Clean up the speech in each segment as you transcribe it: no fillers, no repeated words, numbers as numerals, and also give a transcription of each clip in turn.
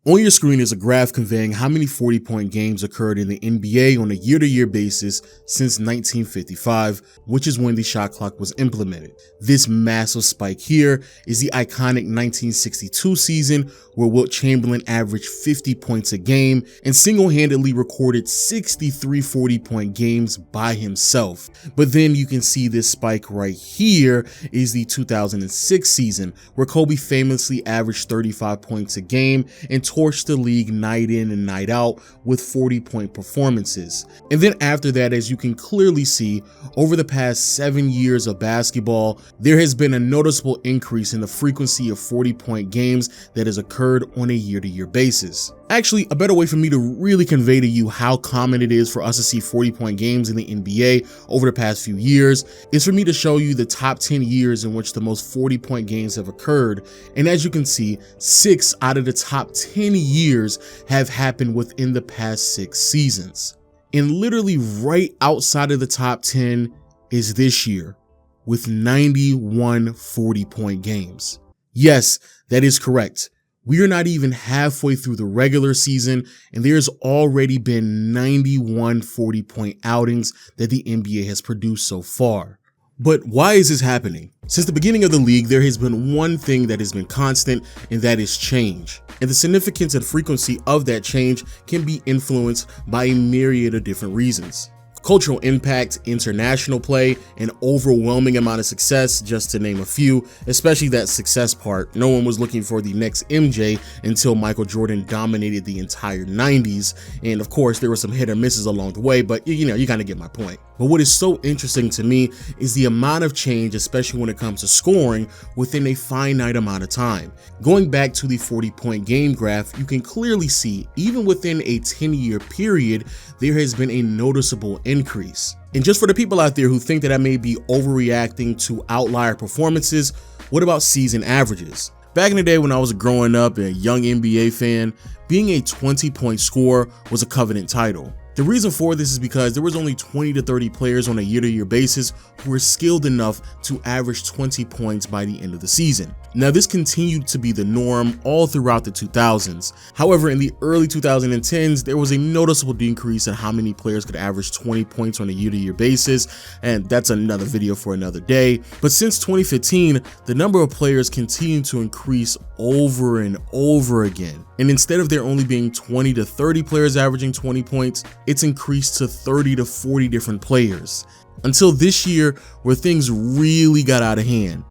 On your screen is a graph conveying how many 40-point games occurred in the NBA on a year-to-year basis since 1955, which is when the shot clock was implemented. This massive spike here is the iconic 1962 season where Wilt Chamberlain averaged 50 points a game and single-handedly recorded 63 40-point games by himself. But then you can see this spike right here is the 2006 season where Kobe famously averaged 35 points a game and torched the league night in and night out with 40-point performances. And then after that, as you can clearly see, over the past 7 years of basketball, there has been a noticeable increase in the frequency of 40-point games that has occurred on a year-to-year basis. Actually, a better way for me to really convey to you how common it is for us to see 40-point games in the NBA over the past few years is for me to show you the top 10 years in which the most 40-point games have occurred. And as you can see, 6 out of the top 10 years have happened within the past 6 seasons. And literally right outside of the top 10 is this year with 91 40-point games. Yes, that is correct. We are not even halfway through the regular season, and there's already been 91 40-point outings that the NBA has produced so far. But why is this happening? Since the beginning of the league, there has been one thing that has been constant, and that is change. And the significance and frequency of that change can be influenced by a myriad of different reasons. Cultural impact, international play, an overwhelming amount of success, just to name a few, especially that success part. No one was looking for the next MJ until Michael Jordan dominated the entire 90s. And of course, there were some hit or misses along the way, but you kind of get my point. But what is so interesting to me is the amount of change, especially when it comes to scoring within a finite amount of time. Going back to the 40-point game graph, you can clearly see even within a 10-year period, there has been a noticeable increase. And just for the people out there who think that I may be overreacting to outlier performances, what about season averages? Back in the day when I was growing up and a young NBA fan, being a 20-point scorer was a coveted title. The reason for this is because there was only 20 to 30 players on a year-to-year basis who were skilled enough to average 20 points by the end of the season. Now, this continued to be the norm all throughout the 2000s. However, in the early 2010s, there was a noticeable decrease in how many players could average 20 points on a year-to-year basis, and that's another video for another day. But since 2015, the number of players continued to increase over and over again. And instead of there only being 20 to 30 players averaging 20 points, it's increased to 30 to 40 different players. Until this year, where things really got out of hand.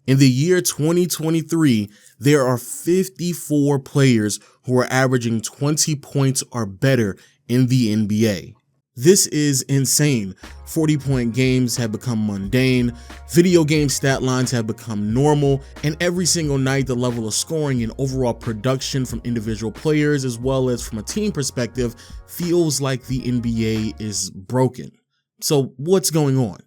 In the year 2023, there are 54 players who are averaging 20 points or better in the NBA. This is insane. 40-point games have become mundane, video game stat lines have become normal, and every single night the level of scoring and overall production from individual players as well as from a team perspective feels like the NBA is broken. So what's going on?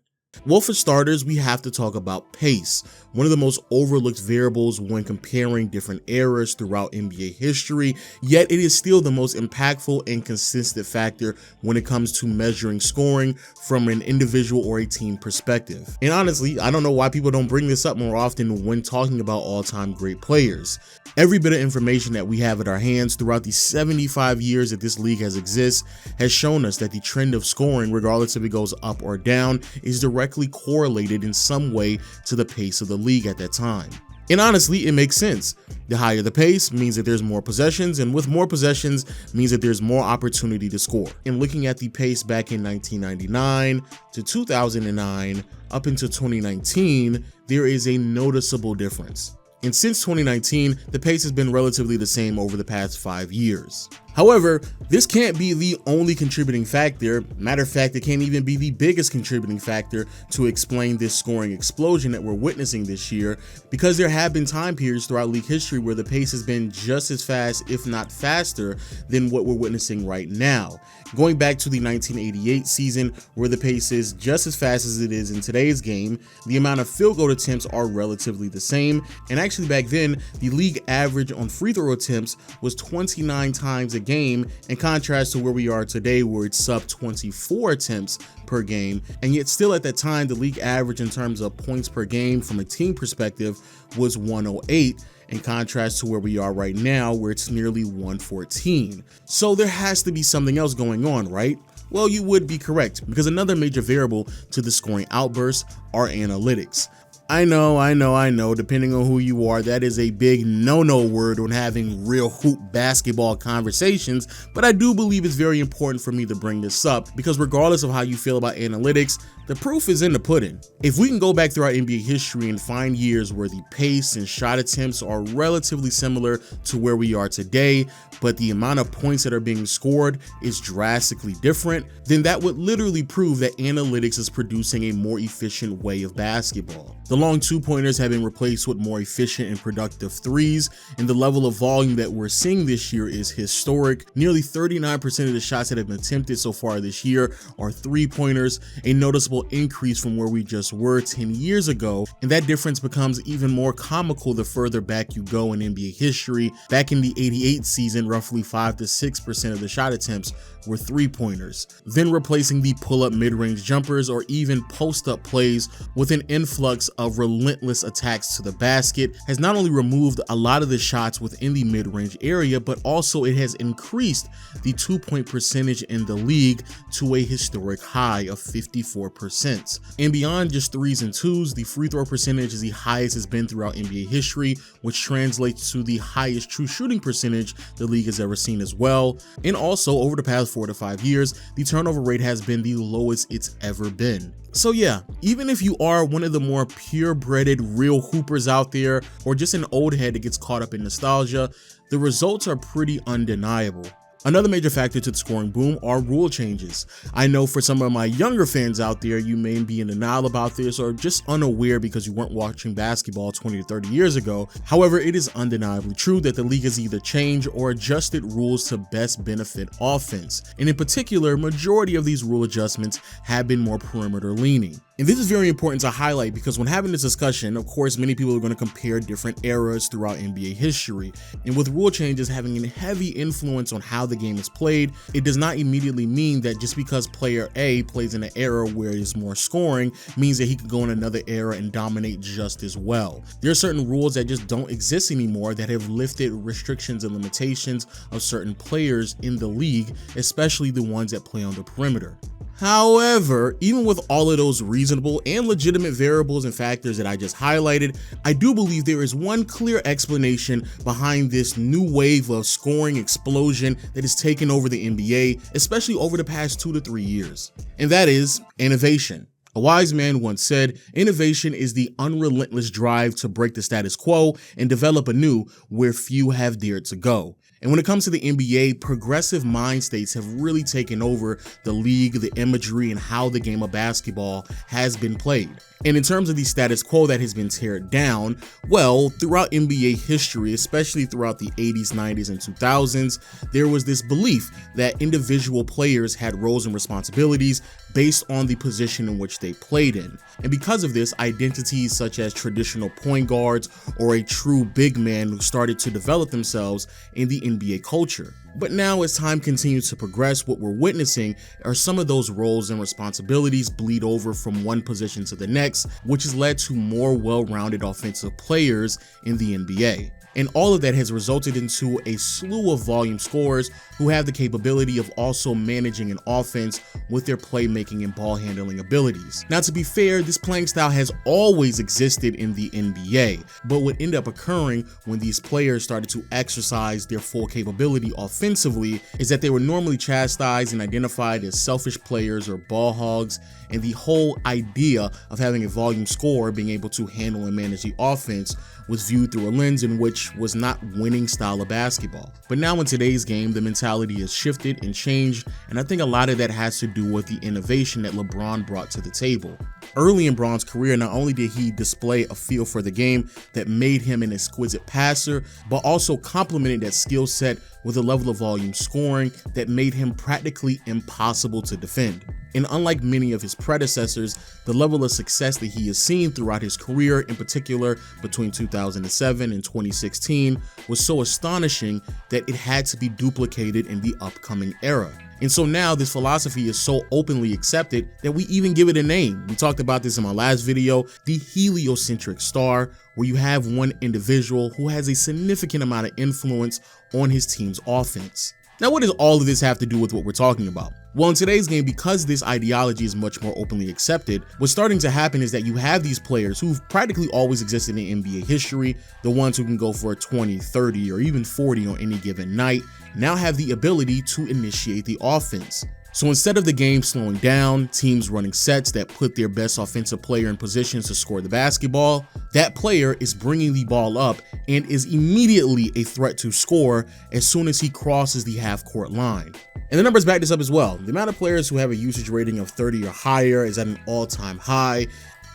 Well, for starters, we have to talk about pace, one of the most overlooked variables when comparing different eras throughout NBA history, yet it is still the most impactful and consistent factor when it comes to measuring scoring from an individual or a team perspective. And honestly, I don't know why people don't bring this up more often when talking about all-time great players. Every bit of information that we have at our hands throughout the 75 years that this league has existed has shown us that the trend of scoring, regardless if it goes up or down, is directly correlated in some way to the pace of the league at that time. And honestly, it makes sense. The higher the pace means that there's more possessions, and with more possessions means that there's more opportunity to score. And looking at the pace back in 1999 to 2009 up into 2019, there is a noticeable difference. And since 2019, the pace has been relatively the same over the past 5 years. However, this can't be the only contributing factor. Matter of fact, it can't even be the biggest contributing factor to explain this scoring explosion that we're witnessing this year, because there have been time periods throughout league history where the pace has been just as fast, if not faster, than what we're witnessing right now. Going back to the 1988 season, where the pace is just as fast as it is in today's game, the amount of field goal attempts are relatively the same, and actually actually back then, the league average on free throw attempts was 29 times a game, in contrast to where we are today where it's sub 24 attempts per game. And yet still at that time, the league average in terms of points per game from a team perspective was 108, in contrast to where we are right now where it's nearly 114. So there has to be something else going on, right? Well, you would be correct, because another major variable to the scoring outbursts are analytics. I know, depending on who you are, that is a big no-no word when having real hoop basketball conversations, but I do believe it's very important for me to bring this up, because regardless of how you feel about analytics, the proof is in the pudding. If we can go back through our NBA history and find years where the pace and shot attempts are relatively similar to where we are today, but the amount of points that are being scored is drastically different, then that would literally prove that analytics is producing a more efficient way of basketball. The long two-pointers have been replaced with more efficient and productive threes, and the level of volume that we're seeing this year is historic. Nearly 39% of the shots that have been attempted so far this year are three-pointers, a noticeable increase from where we just were 10 years ago, and that difference becomes even more comical the further back you go in NBA history. Back in the '88 season, roughly 5 to 6% of the shot attempts were three-pointers. Then replacing the pull-up mid-range jumpers or even post-up plays with an influx of relentless attacks to the basket has not only removed a lot of the shots within the mid-range area, but also it has increased the two-point percentage in the league to a historic high of 54%. And beyond just threes and twos, the free throw percentage is the highest it's been throughout NBA history, which translates to the highest true shooting percentage the league has ever seen as well. And also, over the past 4 to 5 years, the turnover rate has been the lowest it's ever been. So yeah, even if you are one of the more purebreded real hoopers out there, or just an old head that gets caught up in nostalgia, the results are pretty undeniable. Another major factor to the scoring boom are rule changes. I know for some of my younger fans out there, you may be in denial about this or just unaware because you weren't watching basketball 20 to 30 years ago. However, it is undeniably true that the league has either changed or adjusted rules to best benefit offense. And in particular, majority of these rule adjustments have been more perimeter leaning. And this is very important to highlight because when having this discussion, of course, many people are going to compare different eras throughout NBA history. And with rule changes having a heavy influence on how the game is played, it does not immediately mean that just because player A plays in an era where there's more scoring means that he could go in another era and dominate just as well. There are certain rules that just don't exist anymore that have lifted restrictions and limitations of certain players in the league, especially the ones that play on the perimeter. However, even with all of those reasonable and legitimate variables and factors that I just highlighted, I do believe there is one clear explanation behind this new wave of scoring explosion that has taken over the NBA, especially over the past 2 to 3 years. And that is innovation. A wise man once said, innovation is the unrelentless drive to break the status quo and develop anew where few have dared to go. And when it comes to the NBA, progressive mind states have really taken over the league, the imagery, and how the game of basketball has been played. And in terms of the status quo that has been teared down, well, throughout NBA history, especially throughout the 80s, 90s, and 2000s, there was this belief that individual players had roles and responsibilities based on the position in which they played in. And because of this, identities such as traditional point guards or a true big man started to develop themselves in the NBA culture. But now as time continues to progress, what we're witnessing are some of those roles and responsibilities bleed over from one position to the next, which has led to more well-rounded offensive players in the NBA. And all of that has resulted into a slew of volume scorers who have the capability of also managing an offense with their playmaking and ball handling abilities. Now, to be fair, this playing style has always existed in the NBA, but what ended up occurring when these players started to exercise their full capability offensively is that they were normally chastised and identified as selfish players or ball hogs, and the whole idea of having a volume scorer being able to handle and manage the offense was viewed through a lens in which was not winning style of basketball. But now in today's game, the mentality has shifted and changed, and I think a lot of that has to do with the innovation that LeBron brought to the table. Early in Bron's career, not only did he display a feel for the game that made him an exquisite passer, but also complemented that skill set with a level of volume scoring that made him practically impossible to defend. And unlike many of his predecessors, the level of success that he has seen throughout his career, in particular between 2007 and 2016, was so astonishing that it had to be duplicated in the upcoming era. And so now this philosophy is so openly accepted that we even give it a name. We talked about this in my last video, the heliocentric star, where you have one individual who has a significant amount of influence on his team's offense. Now, what does all of this have to do with what we're talking about? Well, in today's game, because this ideology is much more openly accepted, what's starting to happen is that you have these players who've practically always existed in NBA history, the ones who can go for a 20, 30, or even 40 on any given night, now have the ability to initiate the offense. So instead of the game slowing down, teams running sets that put their best offensive player in positions to score the basketball, that player is bringing the ball up and is immediately a threat to score as soon as he crosses the half-court line. And the numbers back this up as well. The amount of players who have a usage rating of 30 or higher is at an all-time high.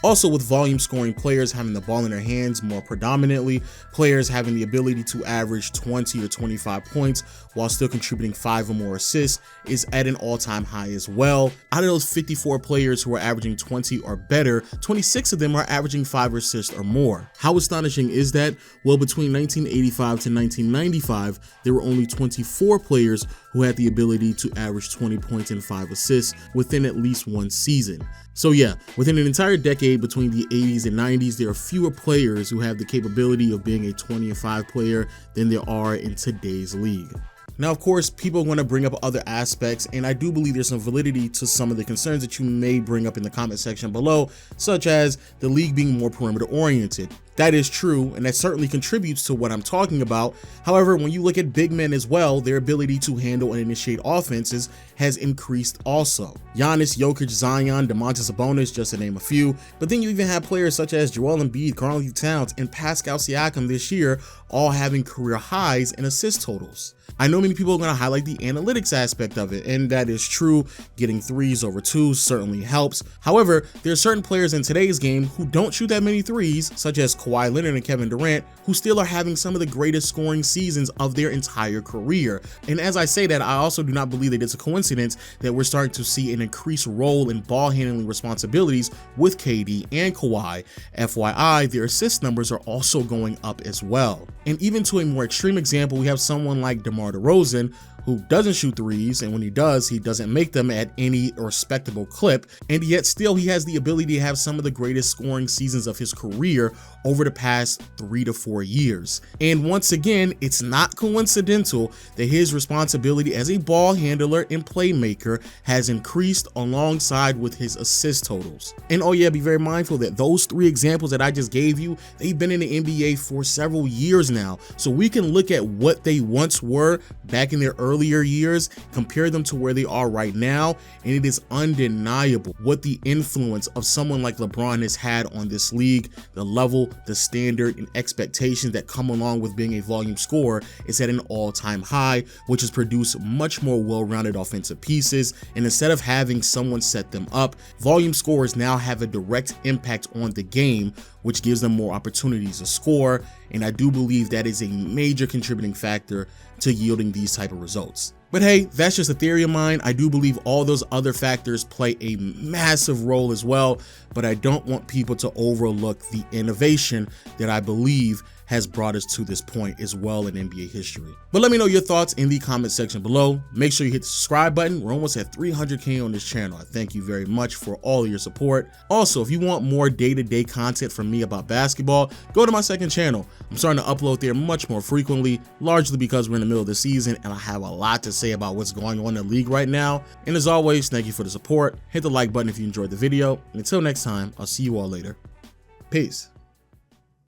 Also, with volume scoring players having the ball in their hands more predominantly, players having the ability to average 20 or 25 points while still contributing 5 or more assists is at an all-time high as well. Out of those 54 players who are averaging 20 or better, 26 of them are averaging 5 assists or more. How astonishing is that? Well, between 1985 to 1995, there were only 24 players who had the ability to average 20 points and 5 assists within at least one season. So yeah, within an entire decade between the 80s and 90s, there are fewer players who have the capability of being a 20 and 5 player than there are in today's league. Now, of course, people are going to bring up other aspects, and I do believe there's some validity to some of the concerns that you may bring up in the comment section below, such as the league being more perimeter oriented. That is true, and that certainly contributes to what I'm talking about. However, when you look at big men as well, their ability to handle and initiate offenses has increased also. Giannis, Jokic, Zion, Domantas Sabonis, just to name a few. But then you even have players such as Joel Embiid, Karl-Anthony Towns, and Pascal Siakam this year, all having career highs in assist totals. I know many people are going to highlight the analytics aspect of it, and that is true. Getting 3s over 2s certainly helps. However, there are certain players in today's game who don't shoot that many 3s, such as Kawhi Leonard and Kevin Durant, who still are having some of the greatest scoring seasons of their entire career. And as I say that, I also do not believe that it's a coincidence that we're starting to see an increased role in ball handling responsibilities with KD and Kawhi. FYI, their assist numbers are also going up as well. And even to a more extreme example, we have someone like DeMar DeRozan, who doesn't shoot 3s, and when he doesn't make them at any respectable clip, and yet still he has the ability to have some of the greatest scoring seasons of his career over the past 3 to 4 years. And once again, it's not coincidental that his responsibility as a ball handler and playmaker has increased alongside with his assist totals. And oh yeah, be very mindful that those 3 examples that I just gave you, they've been in the NBA for several years now. So we can look at what they once were back in their earlier years, compare them to where they are right now, and it is undeniable what the influence of someone like LeBron has had on this league. The level, the standard, and expectations that come along with being a volume scorer is at an all-time high, which has produced much more well-rounded offensive pieces. And instead of having someone set them up, volume scorers now have a direct impact on the game, which gives them more opportunities to score. And I do believe that is a major contributing factor to yielding these type of results. But hey, that's just a theory of mine. I do believe all those other factors play a massive role as well, but I don't want people to overlook the innovation that I believe has brought us to this point as well in NBA history. But let me know your thoughts in the comment section below. Make sure you hit the subscribe button. We're almost at 300K on this channel. I thank you very much for all of your support. Also, if you want more day-to-day content from me about basketball, go to my second channel. I'm starting to upload there much more frequently, largely because we're in the middle of the season and I have a lot to say about what's going on in the league right now. And as always, thank you for the support. Hit the like button if you enjoyed the video. And until next time, I'll see you all later. Peace.